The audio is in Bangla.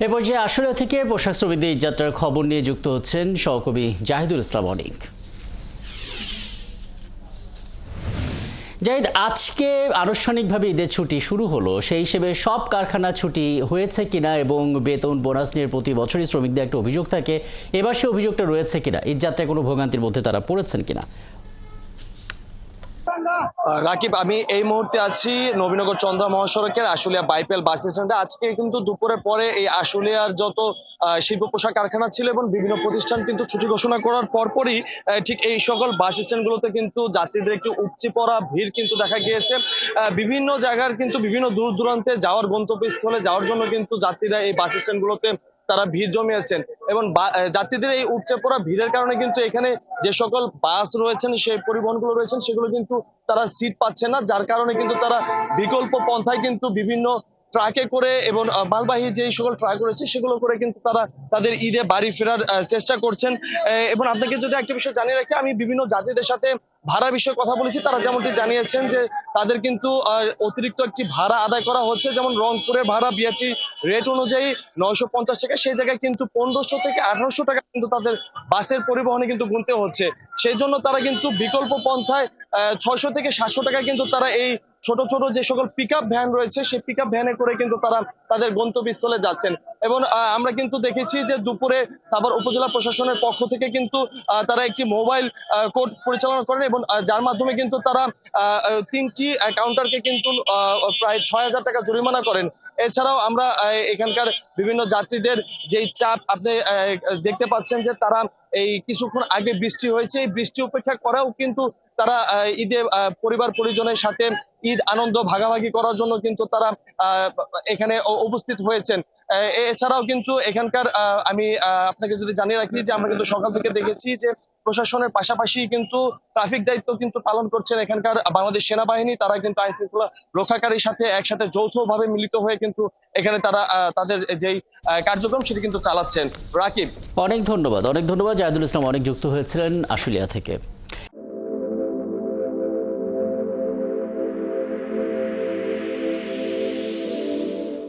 এ পর্যায়ে আসলে থেকে পোশাক শ্রমিকদের ঈদযাত্রার খবর নিয়ে যুক্ত হচ্ছেন সহকবি জাহিদুল ইসলাম অনিক। জাহিদ, আজকে আনুষ্ঠানিকভাবে ঈদের ছুটি শুরু হলো, সেই হিসেবে সব কারখানা ছুটি হয়েছে কিনা এবং বেতন বোনাস নিয়ে প্রতি বছরই শ্রমিকদের একটা অভিযোগ থাকে, এবার সে অভিযোগটা রয়েছে কিনা, ঈদযাত্রায় কোনো ভোগান্তির মধ্যে তারা পড়েছেন কিনা? রাকিব, আমি এই মুহূর্তে আছি নবীনগর চন্দ্রা মহাসড়কের আশুলিয়া বাইপেল বাস স্ট্যান্ডে। আজকে কিন্তু দুপুরের পরে এই আশুলিয়ার যত শিল্প পোশাক কারখানা ছিল এবং বিভিন্ন প্রতিষ্ঠান কিন্তু ছুটি ঘোষণা করার পরপরই ঠিক এই সকল বাস স্ট্যান্ডগুলোতে কিন্তু যাত্রীদের একটু উপচে পড়া ভিড় কিন্তু দেখা গিয়েছে। বিভিন্ন জায়গার কিন্তু বিভিন্ন দূর দূরান্তে যাওয়ার গন্তব্যস্থলে যাওয়ার জন্য কিন্তু যাত্রীরা এই বাস স্ট্যান্ডগুলোতে তারা ভিড় জমিয়েছেন এবং যাত্রীদের এই উপচে পড়া ভিড়ের কারণে কিন্তু এখানে যে সকল বাস রয়েছেন, সেই পরিবহনগুলো রয়েছেন, সেগুলো কিন্তু তারা সিট পাচ্ছে না, যার কারণে কিন্তু তারা বিকল্প পন্থায় কিন্তু বিভিন্ন ট্রাকে করে এবং মালবাহী যে সকল ট্রাক রয়েছে সেগুলো করে কিন্তু তারা তাদের ঈদে বাড়ি ফেরার চেষ্টা করছেন। এবং আপনাকে যদি একটা বিষয় জানিয়ে রাখি, আমি বিভিন্ন যাত্রীদের সাথে ভাড়া বিষয়ে কথা বলেছি, তারা যেমনটি জানিয়েছেন যে তাদের কিন্তু অতিরিক্ত একটি ভাড়া আদায় করা হচ্ছে। যেমন রংপুরে ভাড়া বিআরটি রেট অনুযায়ী 950 টাকা, সেই জায়গায় কিন্তু 1500 থেকে 1800 টাকা কিন্তু তাদের বাসের পরিবহনে কিন্তু গুনতে হচ্ছে। সেই জন্য তারা কিন্তু বিকল্প পন্থায় 600 থেকে 700 টাকা কিন্তু তারা এই ছোট ছোট যে সকল পিকআপ ভ্যান রয়েছে, সেই পিকআপ ভ্যানে করে কিন্তু তারা তাদের গন্তব্যস্থলে যাচ্ছেন। এবং আমরা কিন্তু দেখেছি যে দুপুরে সাভার উপজেলা প্রশাসনের পক্ষ থেকে কিন্তু তারা একটি মোবাইল কোর্ট পরিচালনা করেন এবং যার মাধ্যমে কিন্তু তারা 3টি কাউন্টারকে কিন্তু প্রায় 6000 টাকা জরিমানা করেন। এছাড়াও আমরা এখানকার বিভিন্ন যাত্রীদের যেই চাপ আপনি দেখতে পাচ্ছেন যে তারা এই কিছুক্ষণ আগে বৃষ্টি হয়েছে, এই বৃষ্টি উপেক্ষা করেও কিন্তু তারা ঈদে পরিবার পরিজনের সাথে ঈদ আনন্দ ভাগাভাগি করার জন্য কিন্তু তারা এখানে উপস্থিত হয়েছেন। এছাড়াও কিন্তু এখানকার আমি আপনাকে যদি জানিয়ে রাখি যে আমরা কিন্তু সকাল থেকে দেখেছি যে প্রশাসনের পাশাপাশি কিন্তু ট্রাফিক দায়িত্ব কিন্তু পালন করছেন এখানকার বাংলাদেশ সেনাবাহিনী। তারা কিন্তু আইন শৃঙ্খলা রক্ষাকারীর সাথে একসাথে যৌথভাবে মিলিত হয়ে কিন্তু এখানে তারা তাদের যেই কার্যক্রম সেটি কিন্তু চালাচ্ছেন। রাকিব, অনেক ধন্যবাদ জাহিদুল ইসলাম অনেক যুক্ত হয়েছিলেন আশুলিয়া থেকে।